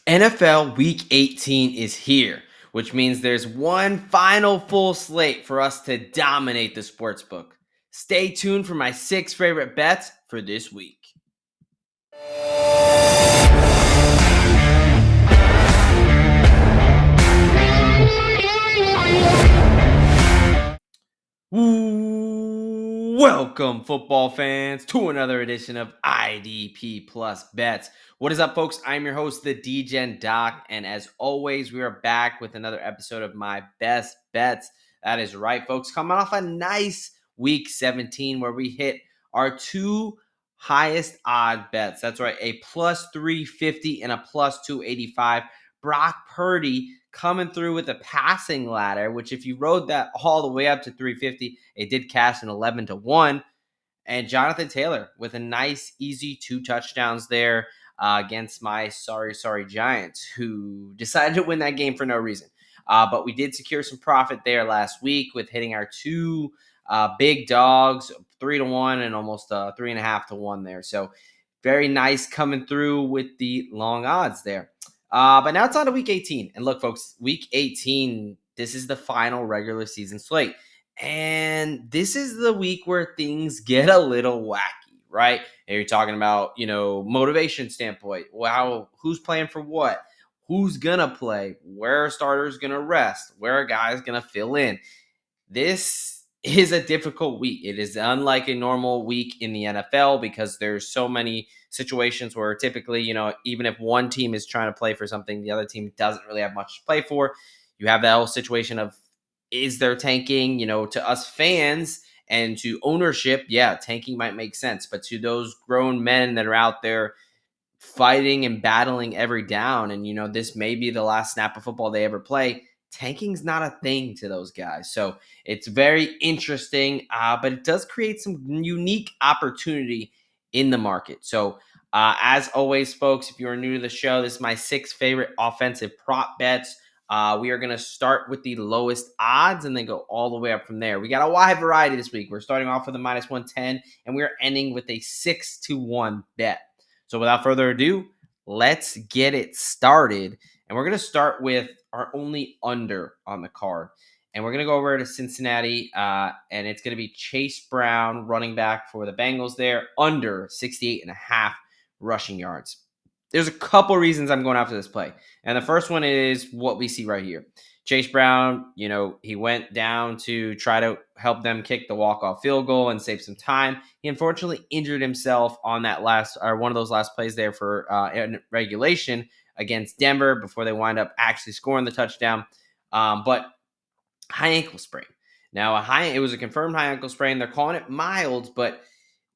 NFL Week 18 is here, which means there's one final full slate for us to dominate the sportsbook. Stay tuned for my 6 favorite bets for this week. Welcome, football fans, to another edition of IDP Plus Bets. What is up, folks? I'm your host, the DGen Doc, and as always, we are back with another episode of my best bets. That is right, folks. Coming off a nice Week 17 where we hit our two highest odd bets. That's right, a plus 350 and a plus 285. Brock Purdy coming through with a passing ladder, which if you rode that all the way up to 350, it did cash an 11-1. And Jonathan Taylor with a nice, easy 2 touchdowns there against my sorry Giants, who decided to win that game for no reason. But we did secure some profit there last week with hitting our two big dogs, 3-1 and almost 3.5-1 there. So very nice coming through with the long odds there. But now it's on to week 18. And look, folks, week 18, this is the final regular season slate. And this is the week where things get a little wacky, right? And you're talking about, motivation standpoint. Wow, who's playing for what? Who's going to play? Where are starters going to rest? Where are guys going to fill in? This is a difficult week. It is unlike a normal week in the NFL because there's so many situations where typically, even if one team is trying to play for something, the other team doesn't really have much to play for. You have that whole situation of, is there tanking? To us fans and to ownership, yeah, tanking might make sense. But to those grown men that are out there fighting and battling every down, and this may be the last snap of football they ever play, tanking's not a thing to those guys. So it's very interesting, but it does create some unique opportunity in the market. So as always, folks, if you are new to the show, this is my 6 favorite offensive prop bets. We are going to start with the lowest odds and then go all the way up from there. We got a wide variety this week. We're starting off with a minus 110, and we're ending with a 6-1 bet. So without further ado, let's get it started. And we're going to start with our only under on the card. And we're going to go over to Cincinnati, and it's going to be Chase Brown, running back for the Bengals there, under 68.5 rushing yards. There's a couple reasons I'm going after this play. And the first one is what we see right here. Chase Brown, he went down to try to help them kick the walk-off field goal and save some time. He unfortunately injured himself on that one of those last plays there for in regulation against Denver before they wind up actually scoring the touchdown. But high ankle sprain. Now, it was a confirmed high ankle sprain. They're calling it mild, but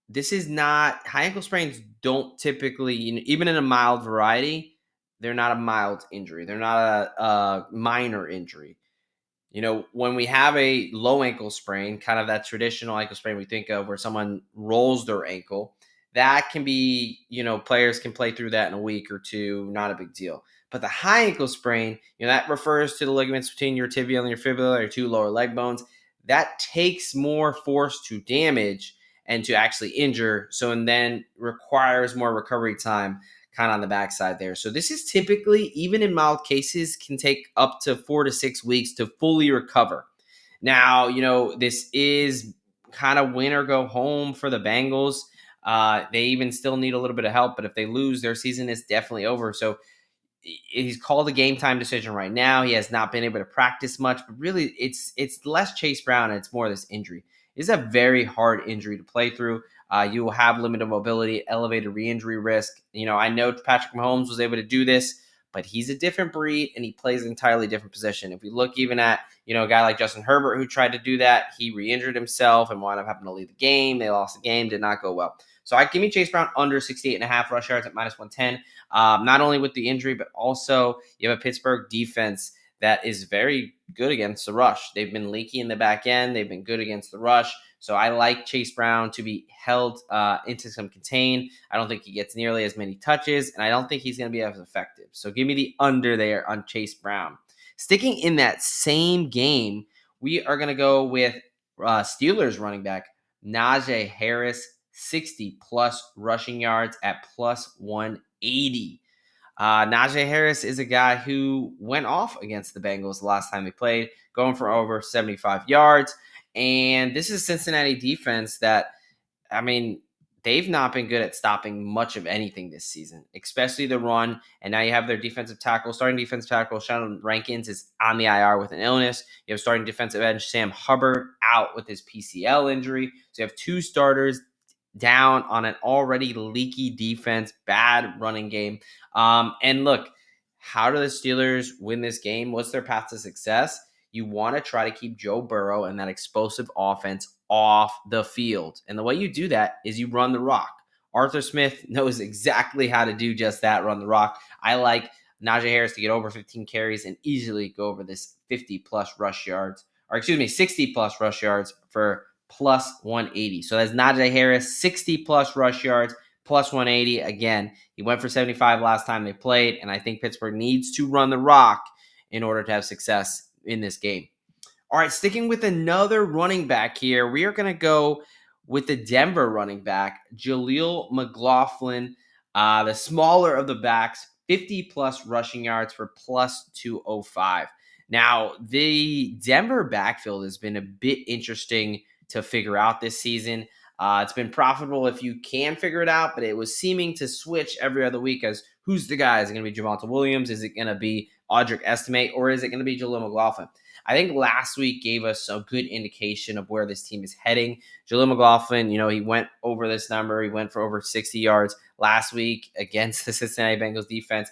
this is not, high ankle sprains don't typically, even in a mild variety, they're not a mild injury. They're not a minor injury. When we have a low ankle sprain, kind of that traditional ankle sprain we think of where someone rolls their ankle, that can be, players can play through that in a week or two, not a big deal. But the high ankle sprain, that refers to the ligaments between your tibia and your fibula, your two lower leg bones. That takes more force to damage and to actually injure. So, and then requires more recovery time kind of on the backside there. So this is typically, even in mild cases, can take up to 4 to 6 weeks to fully recover. Now, this is kind of win or go home for the Bengals. They even still need a little bit of help, but if they lose, their season is definitely over. So he's called a game time decision right now. He has not been able to practice much, but really it's less Chase Brown and it's more this injury. It's a very hard injury to play through. You will have limited mobility, elevated re-injury risk. I know Patrick Mahomes was able to do this, but he's a different breed and he plays an entirely different position. If we look even at, a guy like Justin Herbert who tried to do that, he re-injured himself and wound up having to leave the game. They lost the game, did not go well. So I give me Chase Brown under 68.5 rush yards at minus 110. Not only with the injury, but also you have a Pittsburgh defense that is very good against the rush. They've been leaky in the back end. They've been good against the rush. So I like Chase Brown to be held into some contain. I don't think he gets nearly as many touches, and I don't think he's going to be as effective. So give me the under there on Chase Brown. Sticking in that same game, we are going to go with Steelers running back Najee Harris, 60-plus rushing yards at plus 180. Najee Harris is a guy who went off against the Bengals the last time they played, going for over 75 yards. And this is Cincinnati defense that, I mean, they've not been good at stopping much of anything this season, especially the run. And now you have their starting defensive tackle, Sheldon Rankins, is on the IR with an illness. You have starting defensive end Sam Hubbard out with his PCL injury. So you have two starters down on an already leaky defense, bad running game. And look, how do the Steelers win this game? What's their path to success? You want to try to keep Joe Burrow and that explosive offense off the field. And the way you do that is you run the rock. Arthur Smith knows exactly how to do just that, run the rock. I like Najee Harris to get over 15 carries and easily go over this 50 plus rush yards, or excuse me, 60 plus rush yards for plus 180. So that's Najee Harris, 60 plus rush yards, plus 180. Again, he went for 75 last time they played, and I think Pittsburgh needs to run the rock in order to have success in this game. All right, sticking with another running back here, we are going to go with the Denver running back, JaleelMclaughlin, the smaller of the backs, 50 plus rushing yards for plus 205. Now, the Denver backfield has been a bit interesting to figure out this season. It's been profitable if you can figure it out, but it was seeming to switch every other week as who's the guy? Is it going to be Javonte Williams? Is it going to be Audric Estimate? Or is it going to be Jaleel McLaughlin? I think last week gave us a good indication of where this team is heading. Jaleel McLaughlin, he went over this number. He went for over 60 yards last week against the Cincinnati Bengals defense.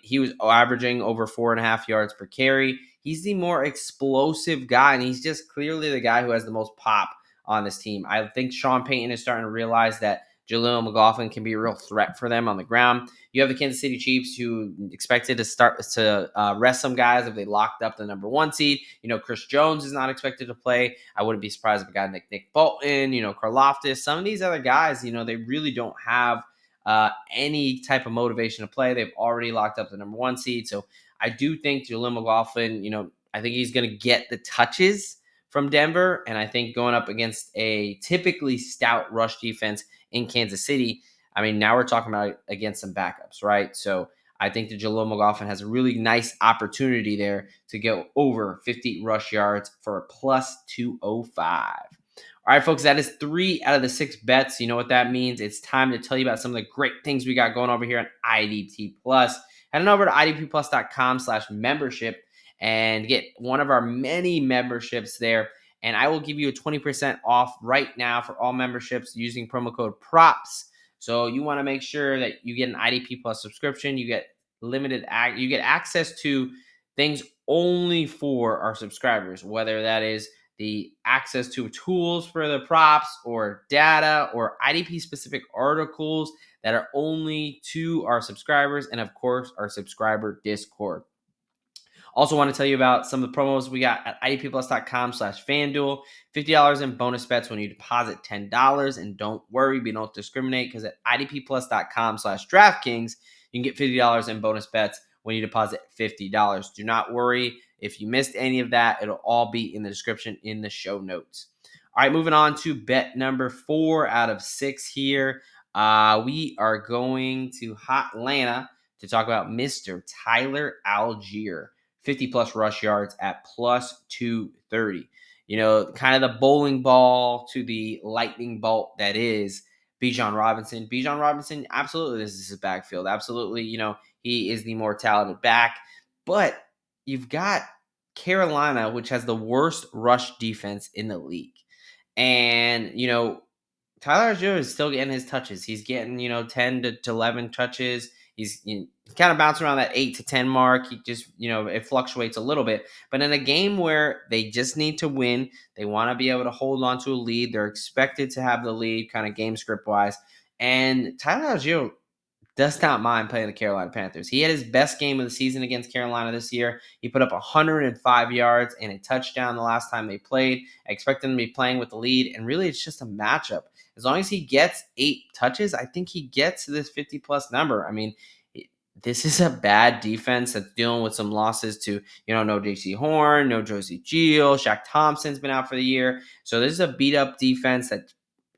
He was averaging over 4.5 yards per carry. He's the more explosive guy, and he's just clearly the guy who has the most pop on this team. I think Sean Payton is starting to realize that Jaleel McLaughlin can be a real threat for them on the ground. You have the Kansas City Chiefs who expected to start to rest some guys if they locked up the number 1 seed. Chris Jones is not expected to play. I wouldn't be surprised if a guy like Nick Bolton, Karlaftis, some of these other guys, they really don't have any type of motivation to play. They've already locked up the number 1 seed. So I do think Jaleel McLaughlin, I think he's going to get the touches from Denver. And I think going up against a typically stout rush defense in Kansas City, now we're talking about against some backups, right? So I think that Jaleel McLaughlin has a really nice opportunity there to go over 50 rush yards for a plus 205. All right, folks, that is 3 out of the 6 bets. You know what that means? It's time to tell you about some of the great things we got going over here on IDP Plus. Head on over to idpplus.com/membership and get one of our many memberships there. And I will give you a 20% off right now for all memberships using promo code PROPS. So you want to make sure that you get an IDP Plus subscription. You get you get access to things only for our subscribers, whether that is the access to tools for the props or data or IDP specific articles that are only to our subscribers, and of course our subscriber Discord. Also want to tell you about some of the promos we got at idpplus.com/FanDuel. $50 in bonus bets when you deposit $10. And don't worry, we don't discriminate, because at idpplus.com/DraftKings, you can get $50 in bonus bets when you deposit $50. Do not worry if you missed any of that. It'll all be in the description in the show notes. All right, moving on to bet number 4 out of 6 here. We are going to Hot Atlanta to talk about Mr. Tyler Allgeier. 50 plus rush yards at plus 230. Kind of the bowling ball to the lightning bolt that is Bijan Robinson. Bijan Robinson, absolutely, this is his backfield. Absolutely, he is the more talented back. But you've got Carolina, which has the worst rush defense in the league. And, Tyler Allgeier is still getting his touches. He's getting, 10 to 11 touches. He's kind of bouncing around that 8 to 10 mark. He just, it fluctuates a little bit. But in a game where they just need to win, they want to be able to hold on to a lead. They're expected to have the lead kind of game script wise. And Tyler Allgeier does not mind playing the Carolina Panthers. He had his best game of the season against Carolina this year. He put up 105 yards and a touchdown the last time they played. I expect him to be playing with the lead. And really, it's just a matchup. As long as he gets 8 touches, I think he gets to this 50-plus number. This is a bad defense that's dealing with some losses to, no J.C. Horn, no Josie Gio, Shaq Thompson's been out for the year. So this is a beat-up defense that's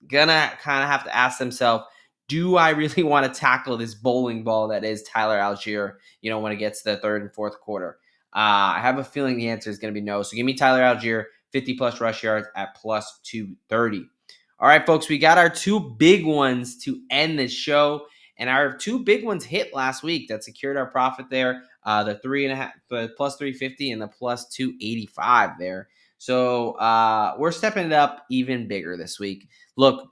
going to kind of have to ask themselves, do I really want to tackle this bowling ball that is Tyler Algier, when it gets to the third and fourth quarter? I have a feeling the answer is going to be no. So give me Tyler Algier, 50 plus rush yards at plus 230. All right, folks, we got our two big ones to end the show. And our two big ones hit last week that secured our profit there. The 3.5, the plus 350 and the plus 285 there. So we're stepping it up even bigger this week. Look,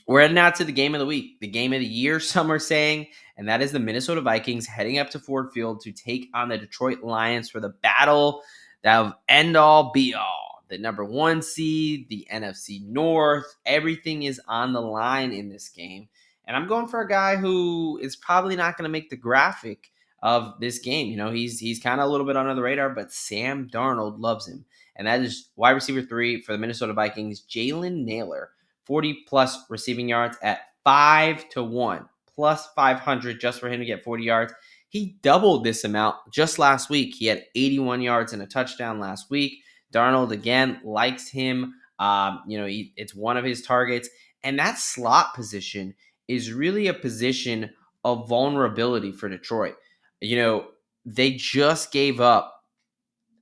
we're heading out to the game of the week, the game of the year, some are saying, and that is the Minnesota Vikings heading up to Ford Field to take on the Detroit Lions for the battle that of end all be all. The number one seed, the NFC North, everything is on the line in this game. And I'm going for a guy who is probably not going to make the graphic of this game. He's kind of a little bit under the radar, but Sam Darnold loves him. And that is wide receiver 3 for the Minnesota Vikings, Jalennailor. 40 plus receiving yards at 5-1, plus 500 just for him to get 40 yards. He doubled this amount just last week. He had 81 yards and a touchdown last week. Darnold, again, likes him. It's one of his targets. And that slot position is really a position of vulnerability for Detroit. They just gave up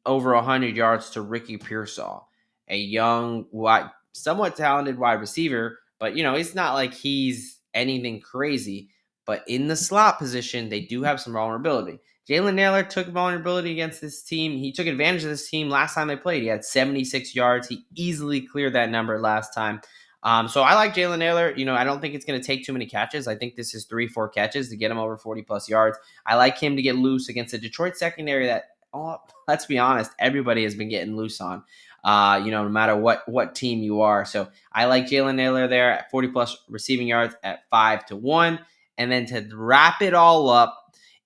over 100 yards to Ricky Pearsall, a young, somewhat talented wide receiver, but it's not like he's anything crazy. But in the slot position, they do have some vulnerability. Jalennailor took vulnerability against this team. He took advantage of this team last time they played. He had 76 yards. He easily cleared that number last time. So I like Jalennailor. I don't think it's going to take too many catches. I think this is 3-4 catches to get him over 40 plus yards. I like him to get loose against the Detroit secondary that, let's be honest, everybody has been getting loose on, no matter what team you are. So I like Jalennailor there at 40 plus receiving yards at 5-1. And then to wrap it all up,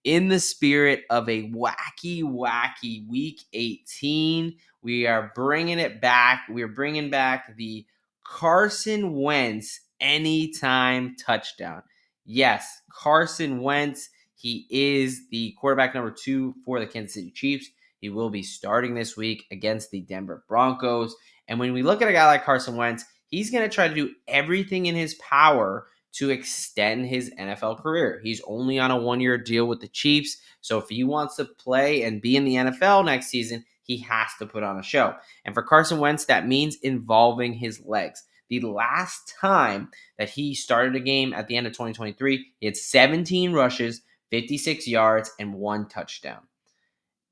in the spirit of a wacky week 18, we are bringing it back. We're bringing back the Carson Wentz anytime touchdown. Yes, Carson Wentz. He is the quarterback number 2 for the Kansas City Chiefs. He will be starting this week against the Denver Broncos. And when we look at a guy like Carson Wentz, he's going to try to do everything in his power to extend his NFL career. He's only on a 1-year deal with the Chiefs. So if he wants to play and be in the NFL next season, he has to put on a show. And for Carson Wentz, that means involving his legs. The last time that he started a game at the end of 2023, he had 17 rushes, 56 yards, and 1 touchdown.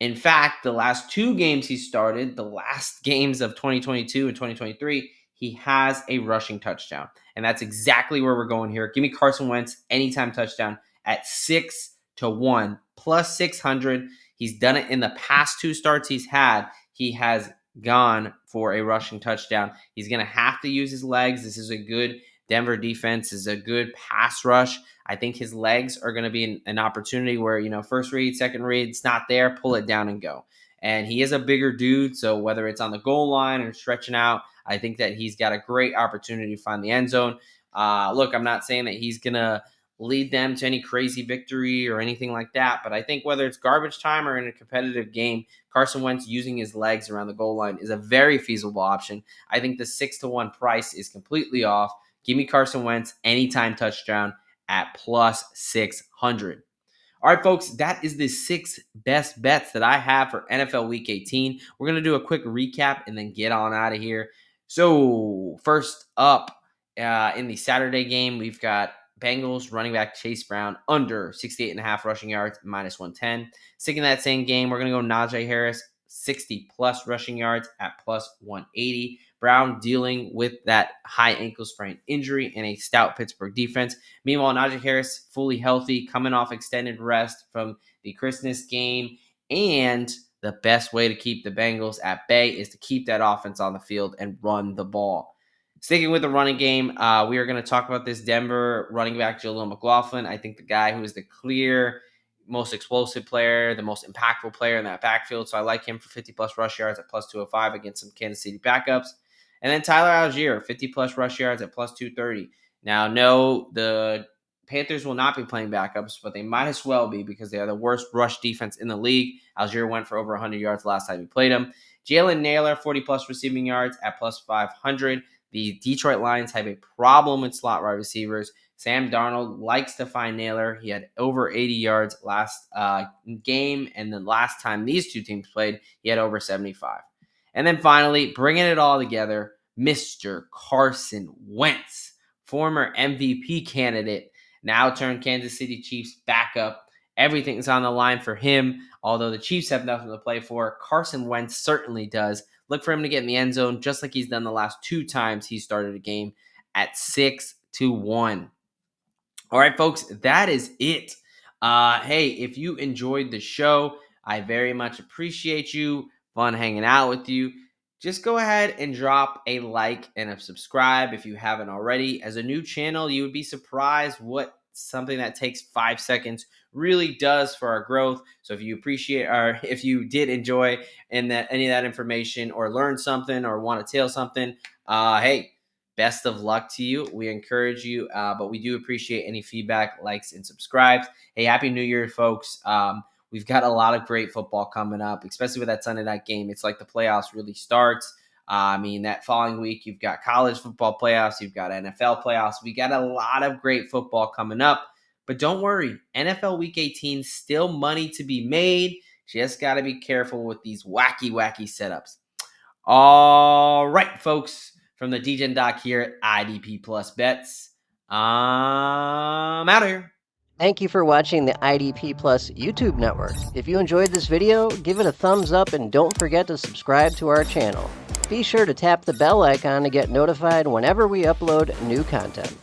In fact, the last 2 games he started, the last games of 2022 and 2023, he has a rushing touchdown. And that's exactly where we're going here. Give me Carson Wentz anytime touchdown at 6-1, plus 600. He's done it in the past 2 starts he's had. He has gone for a rushing touchdown. He's going to have to use his legs. This is a good Denver defense, is a good pass rush. I think his legs are going to be an opportunity where, first read, second read, it's not there, pull it down and go. And he is a bigger dude, so whether it's on the goal line or stretching out, I think that he's got a great opportunity to find the end zone. Look, I'm not saying that he's going to lead them to any crazy victory or anything like that, but I think whether it's garbage time or in a competitive game, Carson Wentz using his legs around the goal line is a very feasible option. I think the 6-1 price is completely off. Give me Carson Wentz anytime touchdown at plus 600. All right, folks, that is the 6 best bets that I have for NFL Week 18. We're going to do a quick recap and then get on out of here. So first up in the Saturday game, we've got Bengals running back Chase Brown under 68.5 rushing yards, minus 110. Sticking that same game, we're going to go Najee Harris, 60 plus rushing yards at plus 180. Brown dealing with that high ankle sprain injury and a stout Pittsburgh defense. Meanwhile, Najee Harris fully healthy, coming off extended rest from the Christmas game. And the best way to keep the Bengals at bay is to keep that offense on the field and run the ball. Sticking with the running game, we are going to talk about this Denver running back, jaleelmclaughlin. I think the guy who is the clear most explosive player, the most impactful player in that backfield. So I like him for 50 plus rush yards at plus 205 against some Kansas City backups. And then Tyler Algier, 50 plus rush yards at plus 230. Now, no, the Panthers will not be playing backups, but they might as well be because they are the worst rush defense in the league. Algier went for over 100 yards last time he played him. Jalennailor, 40 plus receiving yards at plus 500. The Detroit Lions have a problem with slot wide receivers. Sam Darnold likes to find Nailor. He had over 80 yards last game, and then last time these two teams played, he had over 75. And then finally, bringing it all together, Mr. Carson Wentz, former MVP candidate, now turned Kansas City Chiefs backup. Everything's on the line for him. Although the Chiefs have nothing to play for, Carson Wentz certainly does. Look for him to get in the end zone, just like he's done the last 2 times he started a game at 6-1. All right, folks, that is it. Hey, if you enjoyed the show, I very much appreciate you. Fun hanging out with you. Just go ahead and drop a like and a subscribe if you haven't already. As a new channel, you would be surprised what something that takes 5 seconds really does for our growth. So if you appreciate, or if you did enjoy any of that information, or learn something, or want to tail something, hey, best of luck to you. We encourage you, but we do appreciate any feedback, likes, and subscribes. Hey, Happy New Year, folks. We've got a lot of great football coming up, especially with that Sunday night game. It's like the playoffs really starts. I mean, that following week, you've got college football playoffs. You've got NFL playoffs. We got a lot of great football coming up. But don't worry, NFL Week 18, still money to be made. Just got to be careful with these wacky setups. All right, folks. From the DJ Doc here at IDP Plus Bets. I'm out of here. Thank you for watching the IDP Plus YouTube network. If you enjoyed this video, give it a thumbs up and don't forget to subscribe to our channel. Be sure to tap the bell icon to get notified whenever we upload new content.